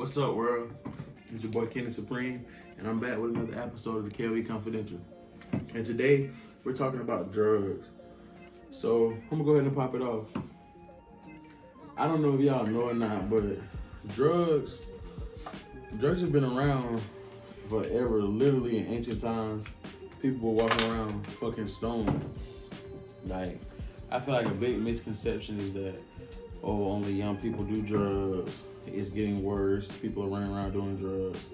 What's up, world? It's your boy Kenny Supreme, and I'm back with another episode of the KOE Confidential. And today, we're talking about drugs. So, I'm gonna go ahead and pop it off. I don't know if y'all know or not, but drugs have been around forever. Literally in ancient times, people were walking around fucking stoned. Like, I feel like a big misconception is that, oh, only young people do drugs. It's getting worse. People are running around doing drugs.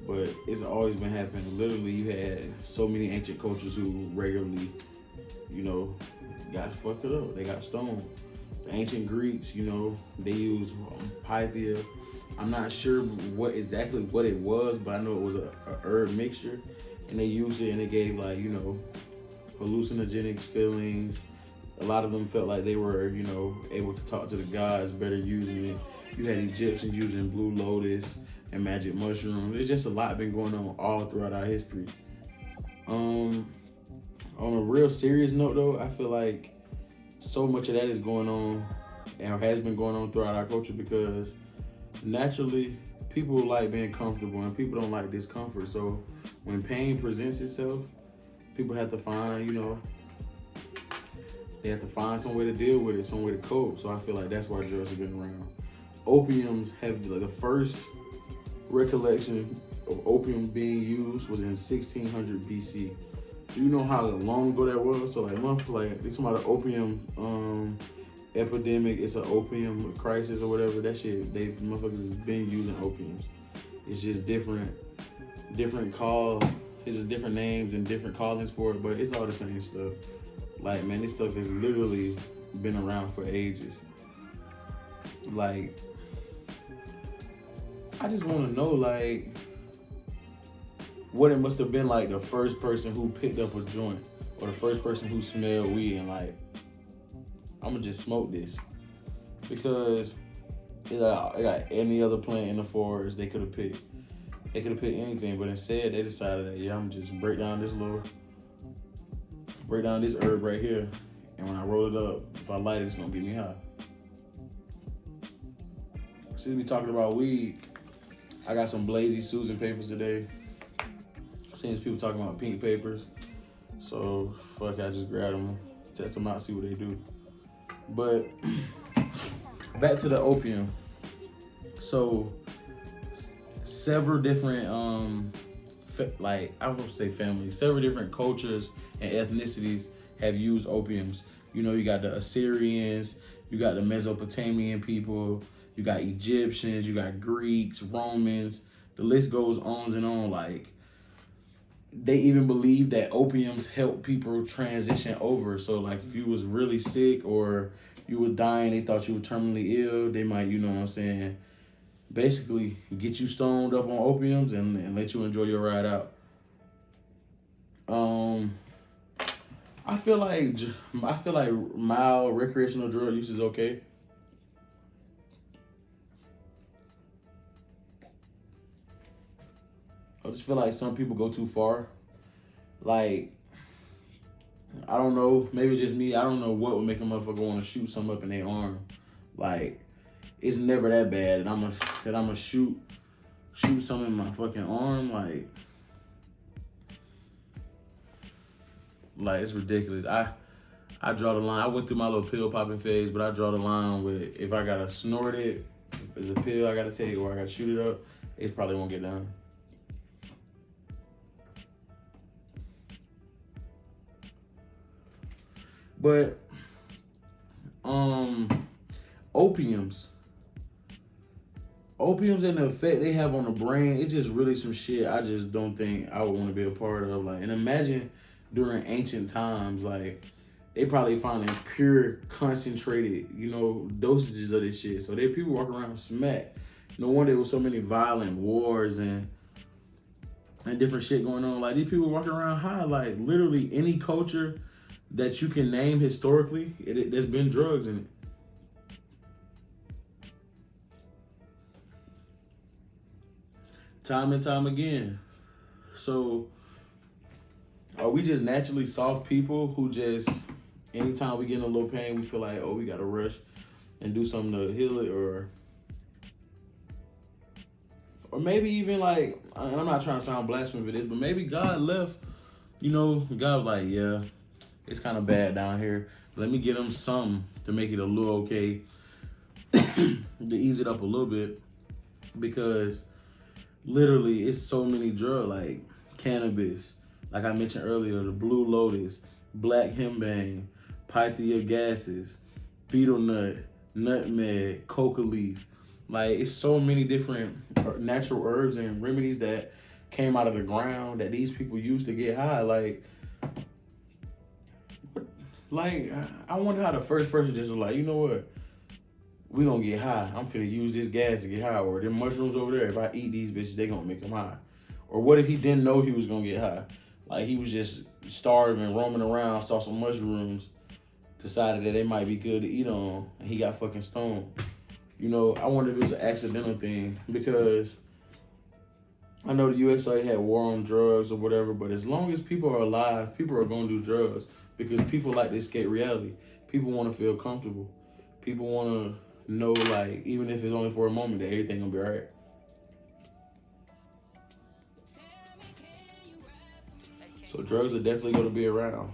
But it's always been happening. Literally, you had so many ancient cultures who regularly, got fucked up. They got stoned. The ancient Greeks, they used pythia. I'm not sure what it was, but I know it was a herb mixture. And they used it and it gave hallucinogenic feelings. A lot of them felt like they were, able to talk to the gods better using it. You had Egyptians using blue lotus and magic mushrooms. There's just a lot been going on all throughout our history. On a real serious note though, I feel like so much of that is going on and has been going on throughout our culture because naturally people like being comfortable and people don't like discomfort. So when pain presents itself, people have to find, they have to find some way to deal with it, some way to cope. So I feel like that's why drugs have been around. Opiums have the first recollection of opium being used was in 1600 BC. Do you know how long ago that was? So they talking about the opium epidemic. It's an opium crisis or whatever. That shit, motherfuckers has been using opiums. It's just different call. It's just different names and different callings for it, but it's all the same stuff. Like, man, this stuff has literally been around for ages. Like, I just want to know, what it must have been like the first person who picked up a joint or the first person who smelled weed and I'm gonna just smoke this. Because it got any other plant in the forest they could have picked. They could have picked anything, but instead they decided that, I'm gonna just break down this herb right here, and when I roll it up, if I light it, it's gonna get me high. Since we talking about weed, I got some Blazy Susan papers today. Since people talking about pink papers, so fuck, I just grabbed them, test them out, see what they do. But back to the opium. So several different several different cultures and ethnicities have used opiums. You got the Assyrians, you got the Mesopotamian people, you got Egyptians, you got Greeks, Romans. The list goes on and on. They even believe that opiums help people transition over. So if you was really sick or you were dying, they thought you were terminally ill, they might, basically get you stoned up on opiums and let you enjoy your ride out. I feel like mild recreational drug use is okay. I just feel like some people go too far. I don't know, maybe just me. I don't know what would make a motherfucker want to shoot something up in their arm. It's never that bad, and I'm gonna shoot something in my fucking arm. It's ridiculous. I draw the line. I went through my little pill popping phase, but I draw the line with if I gotta snort it, if there's a pill I gotta take, or I gotta shoot it up, it probably won't get done. But opiums and the effect they have on the brain, it's just really some shit I just don't think I would want to be a part of. And imagine during ancient times, they probably finding pure concentrated, dosages of this shit. So people walk around smacked. No wonder there was so many violent wars and different shit going on. These people walking around high. Literally any culture that you can name historically, there's been drugs in it. Time and time again. So are we just naturally soft people who just, anytime we get in a little pain, we feel like, oh, we gotta rush and do something to heal it? Or or maybe even like, and I'm not trying to sound blasphemous with this, but maybe God left, God was like, yeah, it's kind of bad down here. Let me get them some to make it a little okay, to ease it up a little bit, because literally it's so many drugs, like cannabis, like I mentioned earlier, the blue lotus, black hembane, pythia gases, betel nut, nutmeg, coca leaf. Like, it's so many different natural herbs and remedies that came out of the ground that these people used to get high. Like, I wonder how the first person just was like, you know what? We gonna get high. I'm finna use this gas to get high. Or them mushrooms over there, if I eat these bitches, they gonna make them high. Or what if he didn't know he was gonna get high? Like, he was just starving, roaming around, saw some mushrooms, decided that they might be good to eat on, and he got fucking stoned. I wonder if it was an accidental thing, because I know the USA had war on drugs or whatever, but as long as people are alive, people are gonna do drugs, because people like to escape reality. People want to feel comfortable. People want to know, like, even if it's only for a moment, that everything gonna be all right. So drugs are definitely gonna be around.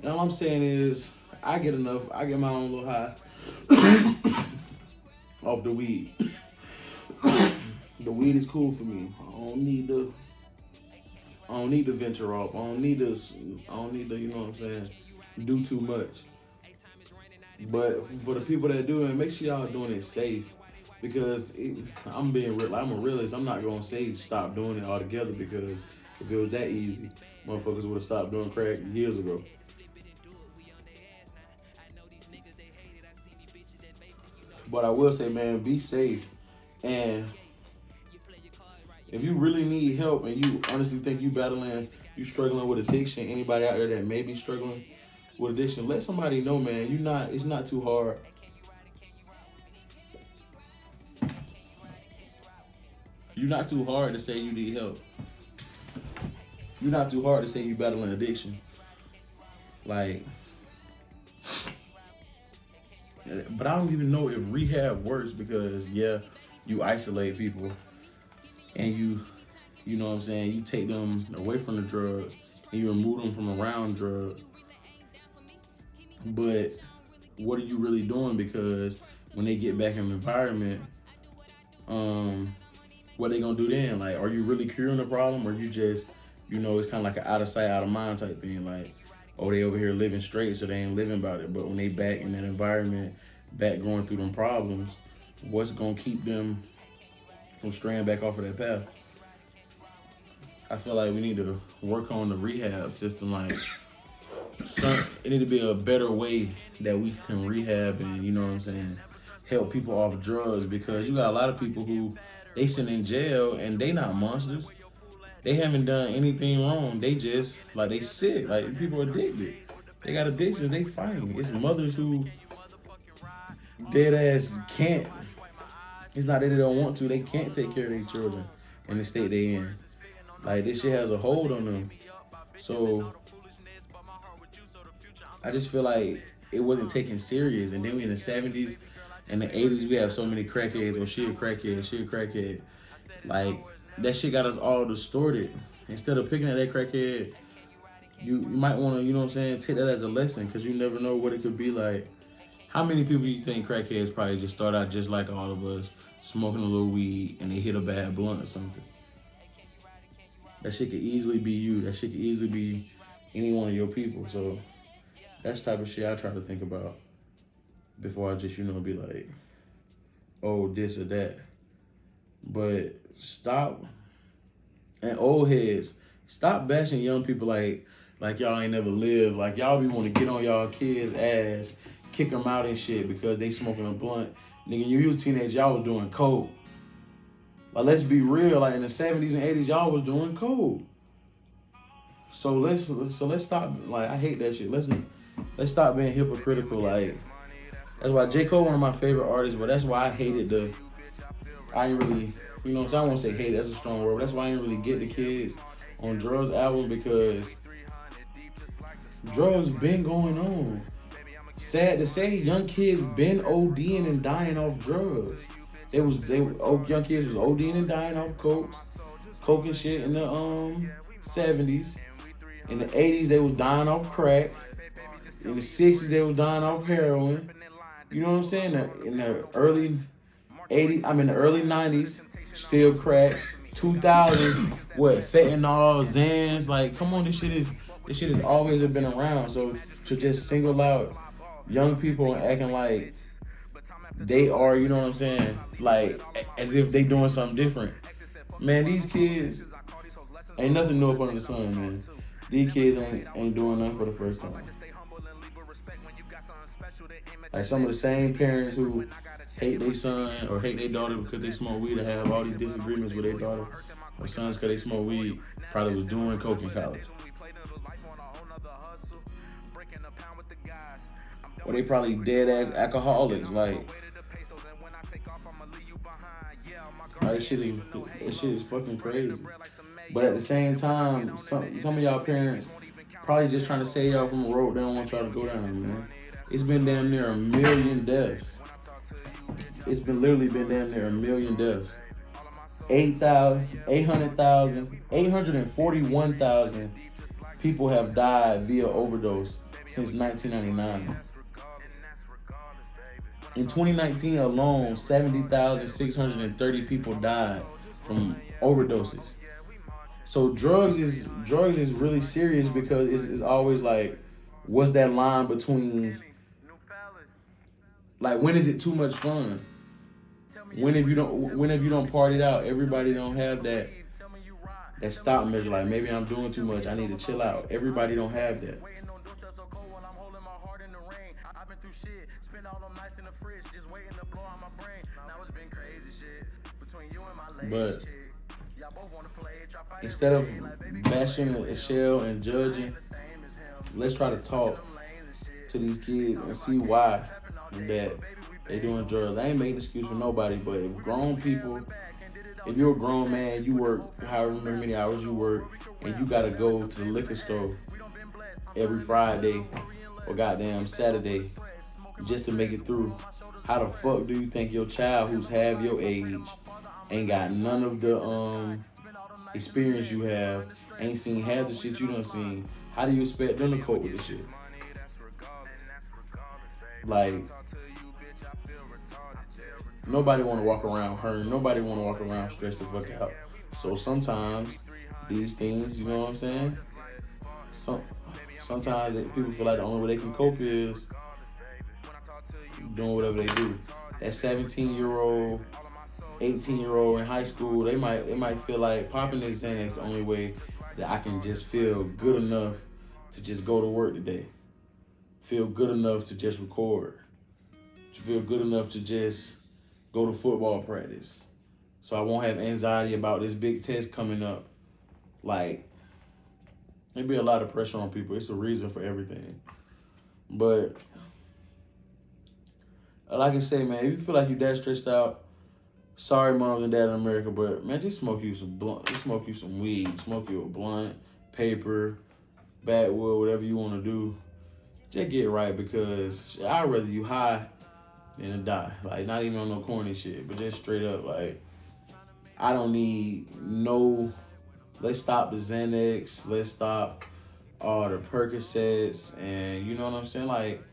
And all I'm saying is, I get my own little high off the weed. The weed is cool for me. I don't need to venture off. I don't need to, you know what I'm saying, do too much. But for the people that do it, make sure y'all doing it safe. Because I'm being real. I'm a realist. I'm not gonna say stop doing it altogether, because if it was that easy, motherfuckers would have stopped doing crack years ago. But I will say, man, be safe. And if you really need help and you honestly think you struggling with addiction, anybody out there that may be struggling with addiction, let somebody know, man. It's not too hard. You're not too hard to say you need help. You're not too hard to say you battling addiction. Like, but I don't even know if rehab works, because yeah, you isolate people and you know what I'm saying, you take them away from the drugs and you remove them from around drugs. But what are you really doing? Because when they get back in the environment, what they gonna do then? Like, are you really curing the problem, or you just, it's kind of like an out of sight, out of mind type thing? Like, oh, they over here living straight, so they ain't living about it. But when they back in that environment, back going through them problems, what's gonna keep them from straying back off of that path? I feel like we need to work on the rehab system. Like, it need to be a better way that we can rehab and, you know what I'm saying, help people off drugs, because you got a lot of people who they sit in jail and they not monsters. They haven't done anything wrong. They just, like, they sick. Like, people are addicted. They got addictions. They fighting. It's mothers who dead ass can't. It's not that they don't want to. They can't take care of their children in the state they in. Like, this shit has a hold on them. So I just feel like it wasn't taken serious. And then we in the 70s and the 80s, we have so many crackheads. Oh, she a crackhead. Like, that shit got us all distorted. Instead of picking at that crackhead, you might want to, you know what I'm saying, take that as a lesson, because you never know what it could be like. How many people do you think crackheads probably just start out just like all of us, smoking a little weed, and they hit a bad blunt or something? That shit could easily be you. That shit could easily be any one of your people. So that's the type of shit I try to think about before I just, be like, oh, this or that. But stop, and old heads, stop bashing young people like y'all ain't never lived. Like, y'all be want to get on y'all kids' ass, kick them out and shit because they smoking a blunt. Nigga, you was a teenager, y'all was doing coke. Like, let's be real. Like, in the 70s and 80s, y'all was doing coke. So let's stop. Like, I hate that shit. Let's stop being hypocritical. Like, that's why J. Cole one of my favorite artists, but that's why I hated I ain't really, so I won't say hate, that's a strong word, but that's why I didn't really get the Kids on Drugs album, because drugs been going on. Sad to say, young kids been ODing and dying off drugs. Young kids was ODing and dying off coke and shit in the 70s. In the 80s they was dying off crack. In the 60s they was dying off heroin. You know what I'm saying? In the early 80s, the early 90s, still crack. 2000s, what, fentanyl, Xans, like, come on, this shit has always been around. So to just single out young people and acting like they are, you know what I'm saying, like as if they doing something different. Man, these kids ain't nothing new up under the sun, man. These kids ain't doing nothing for the first time. Like some of the same parents who hate their son or hate their daughter because they smoke weed or have all these disagreements with their daughter or sons because they smoke weed probably was doing coke in college. Or they probably dead ass alcoholics. Like this shit is fucking crazy. But at the same time, some of y'all parents probably just trying to save y'all from a road they don't want y'all to go down, man. It's been damn near 1 million deaths. It's been literally been damn near 1 million deaths. 841,000 people have died via overdose since 1999. In 2019 alone, 70,630 people died from overdoses. So drugs is really serious because it's always like, what's that line between, like, when is it too much fun? When have you don't party it out? Everybody don't have that stop measure. Like, maybe I'm doing too much, I need to chill out. Everybody don't have that. But instead of bashing a shell and judging, let's try to talk to these kids and see why that they doing drugs. I ain't making an excuse for nobody, but if you're a grown man, you work however many hours you work, and you gotta go to the liquor store every Friday or goddamn Saturday just to make it through. How the fuck do you think your child who's half your age ain't got none of the experience you have, ain't seen half the shit you done seen? How do you expect them to cope with this shit? Like, nobody want to walk around hurt. Nobody want to walk around stressed the fuck out. So sometimes these things, you know what I'm saying? Sometimes people feel like the only way they can cope is doing whatever they do. That 17-year-old, 18-year-old in high school, they might feel like popping this Xanax the only way that I can just feel good enough to just go to work today. Feel good enough to just record. Feel good enough to just go to football practice. So I won't have anxiety about this big test coming up. Like, there'd be a lot of pressure on people. It's a reason for everything. But like I say, man, if you feel like you're that stressed out, sorry, moms and dad in America, but man, just smoke you some blunt, just smoke you some weed, smoke you a blunt, paper, backwood, whatever you want to do. Just get right, because I'd rather you high than to die. Like, not even on no corny shit, but just straight up, like, I don't need no, let's stop the Xanax, let's stop all the Percocets, and you know what I'm saying? Like,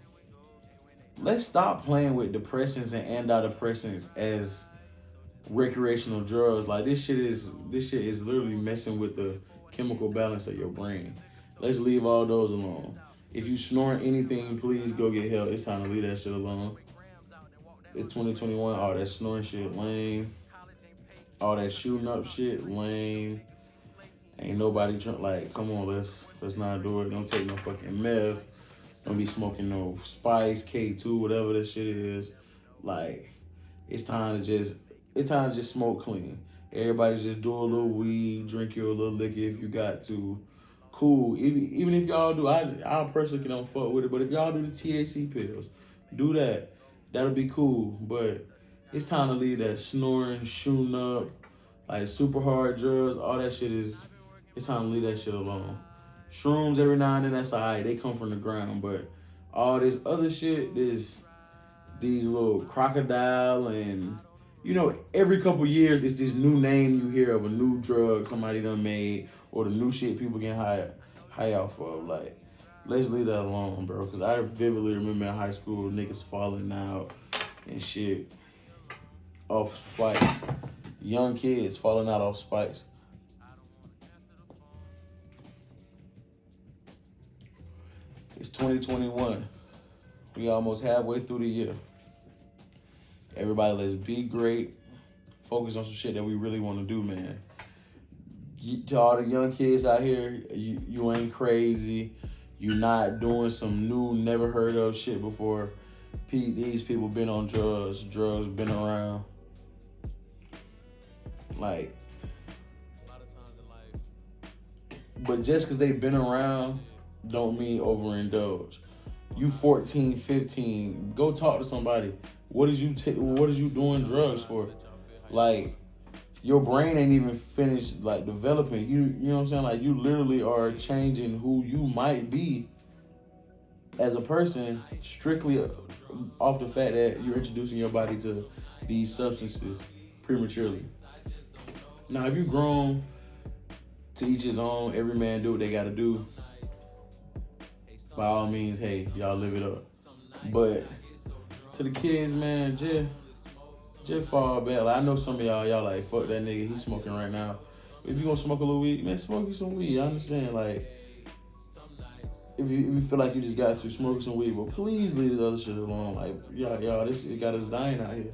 let's stop playing with depressants and antidepressants as recreational drugs. Like, this shit is literally messing with the chemical balance of your brain. Let's leave all those alone. If you snoring anything, please go get help. It's time to leave that shit alone. It's 2021. All that snoring shit, lame. All that shooting up shit, lame. Ain't nobody like, come on, let's not do it. Don't take no fucking meth. Don't be smoking no Spice, K2, whatever that shit is. Like, it's time to just smoke clean. Everybody just do a little weed, drink you a little liquor if you got to. Cool. Even if y'all do, I personally don't fuck with it, but if y'all do the THC pills, do that. That'll be cool. But it's time to leave that snoring, shooting up, like super hard drugs, all that shit it's time to leave that shit alone. Shrooms every now and then, that's alright. They come from the ground, but all this other shit, these little crocodile and every couple years it's this new name you hear of a new drug somebody done made or the new shit people getting high off of. Like, let's leave that alone, bro. Cause I vividly remember in high school niggas falling out and shit off spikes. Young kids falling out off spikes. It's 2021. We almost halfway through the year. Everybody, let's be great. Focus on some shit that we really want to do, man. To all the young kids out here, you ain't crazy. You not doing some new, never heard of shit before. These people been on drugs. Drugs been around. Like, but just because they've been around don't mean overindulge. You 14, 15, go talk to somebody. What is you doing drugs for? Like, your brain ain't even finished like developing. You know what I'm saying? Like, you literally are changing who you might be as a person strictly off the fact that you're introducing your body to these substances prematurely. Now, if you grown, to each his own, every man do what they gotta do. By all means, hey, y'all live it up. But to the kids, man, just fall back. Like, I know some of y'all like, fuck that nigga, he smoking right now. If you gonna smoke a little weed, man, smoke you some weed. I understand, like, if you feel like you just got to smoke some weed, but please leave this other shit alone. Like, y'all, this it got us dying out here.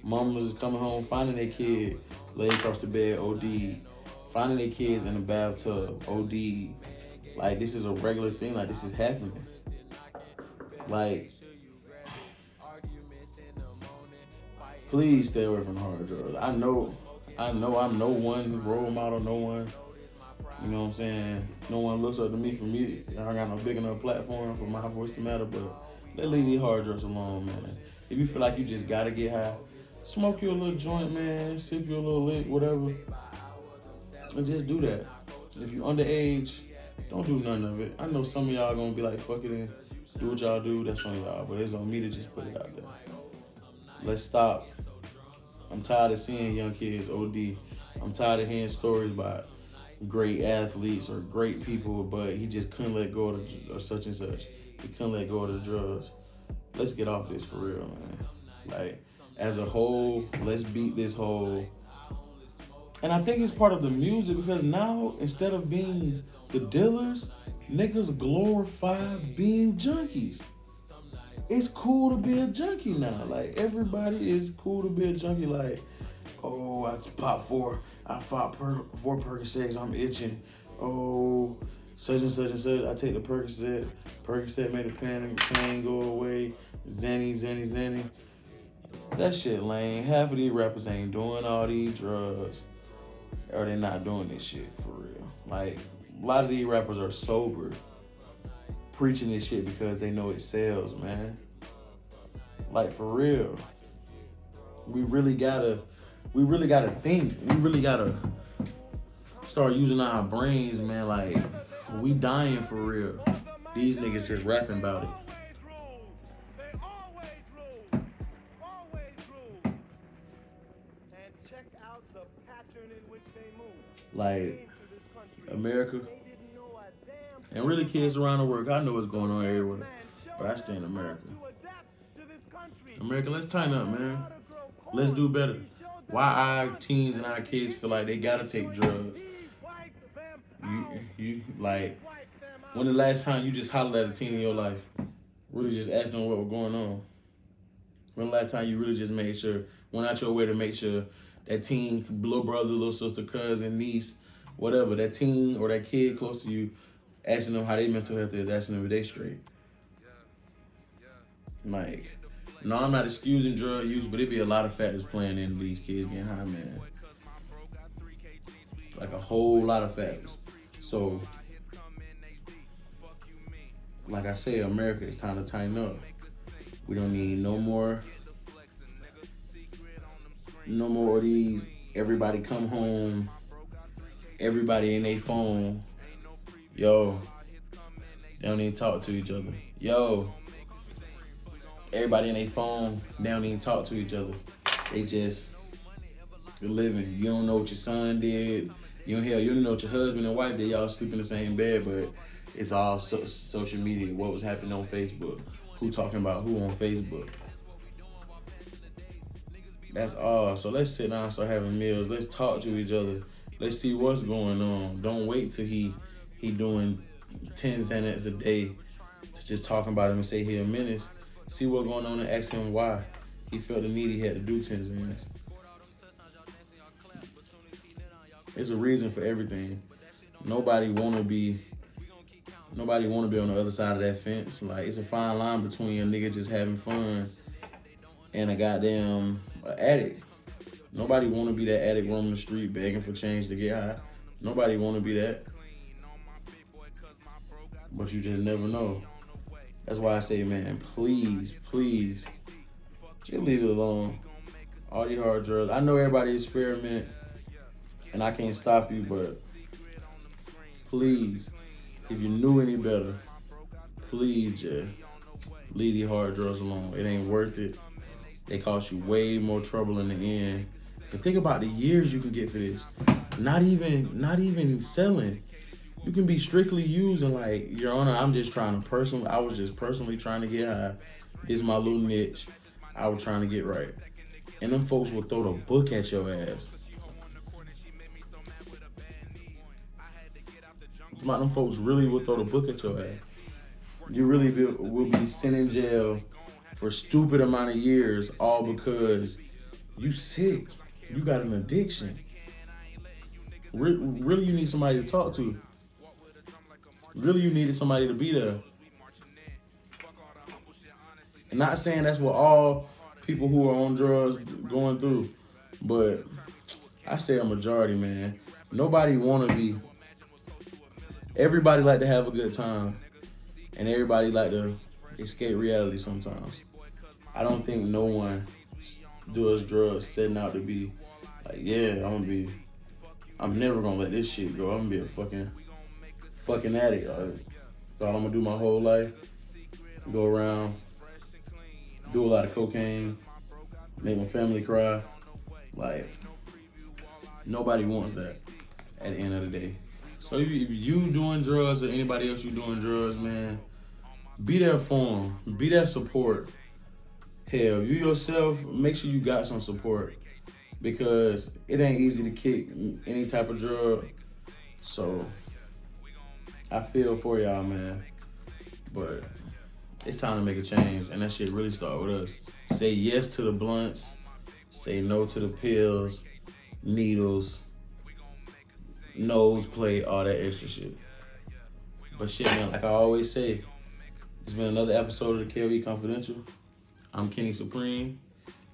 Mamas is coming home, finding their kid laid across the bed, OD. Finding their kids in the bathtub, OD. Like, this is a regular thing. Like, this is happening. Like, please stay away from hard drugs. I know I'm no one role model, no one, you know what I'm saying? No one looks up to me for music. I don't got no big enough platform for my voice to matter, but let's leave these hard drugs alone, man. If you feel like you just gotta get high, smoke you a little joint, man. Sip you a little lick, whatever. And just do that. If you underage, don't do none of it. I know some of y'all gonna be like, fuck it and do what y'all do. That's on y'all, but it's on me to just put it out there. Let's stop. I'm tired of seeing young kids OD. I'm tired of hearing stories about great athletes or great people, but he just couldn't let go of such and such. He couldn't let go of the drugs. Let's get off this for real, man. Like, as a whole, let's beat this whole. And I think it's part of the music, because now, instead of being the dealers, niggas glorify being junkies. It's cool to be a junkie now. Like, everybody is cool to be a junkie. Like, oh, I popped four Percocets, I'm itching. Oh, such and such and such, I take the Percocet. Percocet made the pain go away. Zanny. That shit lame. Half of these rappers ain't doing all these drugs, or they not doing this shit for real. Like, a lot of these rappers are sober, preaching this shit because they know it sells, man. Like, for real. We really gotta think. We really gotta start using our brains, man. Like, we dying for real. These niggas just rapping about it. Like, America, and really kids around the world. I know what's going on everywhere, but I stay in America. America, let's tighten up, man. Let's do better. Why our teens and our kids feel like they gotta take drugs? You like, when the last time you just hollered at a teen in your life, really just asked them what was going on? When the last time you really just made sure, went out your way to make sure that teen, little brother, little sister, cousin, niece, whatever, that teen or that kid close to you, asking them how their mental health is, asking them if they straight. Like, no, I'm not excusing drug use, but it be a lot of factors playing into these kids getting high, man. Like, a whole lot of factors. So, like I say, America, it's time to tighten up. We don't need no more of these, everybody come home, everybody in their phone. Yo, they don't even talk to each other. Yo, everybody in their phone, they don't even talk to each other. They just for living. You don't know what your son did. You don't know what your husband and wife did. Y'all sleep in the same bed, but it's all social media. What was happening on Facebook? Who talking about who on Facebook? That's all. So let's sit down and start having meals. Let's talk to each other. Let's see what's going on. Don't wait till he doing 10 Xanax a day to just talking about him and say he a menace. See what's going on and ask him why he felt the need he had to do 10 Xanax. There's a reason for everything. Nobody wanna be on the other side of that fence. Like, it's a fine line between a nigga just having fun and a goddamn addict. Nobody want to be that addict roaming the street begging for change to get high. Nobody want to be that. But you just never know. That's why I say, man, please, just leave it alone. All these hard drugs. I know everybody experiment, and I can't stop you, but please, if you knew any better, please just leave these hard drugs alone. It ain't worth it. They cost you way more trouble in the end. And think about the years you can get for this. Not even selling. You can be strictly using, like, Your Honor, I was just personally trying to get high. This is my little niche. I was trying to get right. And them folks will throw the book at your ass. Them folks really will throw the book at your ass. You really will be sent in jail for stupid amount of years, all because you sick. You got an addiction. Really, you need somebody to talk to. Really, you needed somebody to be there. And not saying that's what all people who are on drugs going through, but I say a majority, man. Nobody want to be. Everybody like to have a good time, and everybody like to escape reality sometimes. I don't think no one does drugs setting out to be like, yeah, I'm never gonna let this shit go. I'm gonna be a fucking addict. Thought I'm gonna do my whole life. Go around, do a lot of cocaine, make my family cry. Like, nobody wants that at the end of the day. So if you doing drugs or anybody else you doing drugs, man, be there for them. Be that support. Hell, you yourself, make sure you got some support, because it ain't easy to kick any type of drug. So I feel for y'all, man. But it's time to make a change, and that shit really start with us. Say yes to the blunts. Say no to the pills, needles, nose plate, all that extra shit. But shit, man, like I always say, it's been another episode of the KOE Confidential. I'm Kenny Supreme.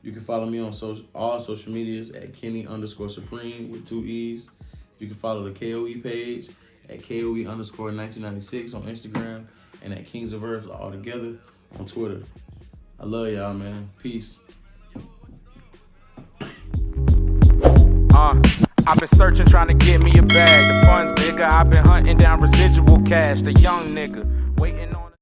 You can follow me on all social medias at Kenny_Supreme with 2 E's. You can follow the KOE page at KOE_1996 on Instagram, and at Kings of Earth all together on Twitter. I love y'all, man. Peace. I've been searching, trying to get me a bag. The fun's bigger. I've been hunting down residual cash. The young nigga waiting on